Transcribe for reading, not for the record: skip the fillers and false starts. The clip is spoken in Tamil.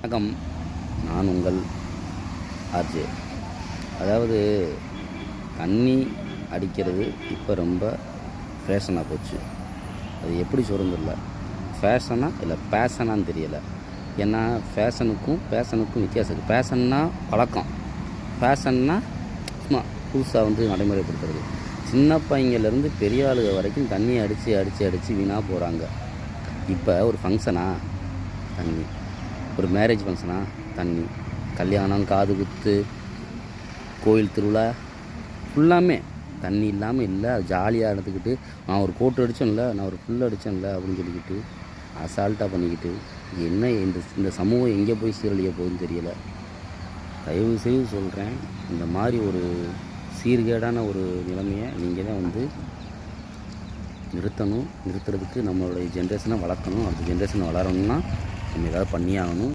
வணக்கம். நான் உங்கள் ஆர்ஜே. அதாவது தண்ணி அடிக்கிறது இப்போ ரொம்ப ஃபேஷனாக போச்சு. அது எப்படி சொல்கிறதில்ல, ஃபேஷனா இல்லை பேஷனான்னு தெரியலை. ஏன்னா ஃபேஷனுக்கும் வித்தியாசம் இருக்குது. பேஷன்னா பழக்கம், ஃபேஷன்னா சும்மா புதுசாக நடைமுறைப்படுத்துறது. சின்ன பையங்கள்லேருந்து பெரிய ஆளுக வரைக்கும் தண்ணியை அடித்து வீணாக போகிறாங்க. இப்போ ஒரு ஃபங்க்ஷனா தண்ணி, ஒரு மேரேஜ் ஃபங்க்ஷனா தண்ணி, கல்யாணம், காது குத்து, கோயில் திருவிழா ஃபுல்லாமே தண்ணி இல்லாமல் இல்லை. அது ஜாலியாக எடுத்துக்கிட்டு நான் ஒரு கோட்டு அடித்தேன்ல, நான் ஒரு ஃபுல் அடித்தேன்ல அப்படின்னு சொல்லிக்கிட்டு அசால்ட்டாக பண்ணிக்கிட்டு என்ன இந்த சமூகம் எங்கே போய் சீரழிய போகுதுன்னு தெரியலை. தயவு செய்து சொல்கிறேன், இந்த மாதிரி ஒரு சீர்கேடான ஒரு நிலைமையை நீங்கள் தான் நிறுத்தணும். நிறுத்துறதுக்கு நம்மளுடைய ஜென்ரேஷனை வளர்க்கணும். அடுத்த ஜென்ரேஷனை வளரணும்னா நம்ம ஏதாவது பண்ணியாகணும்.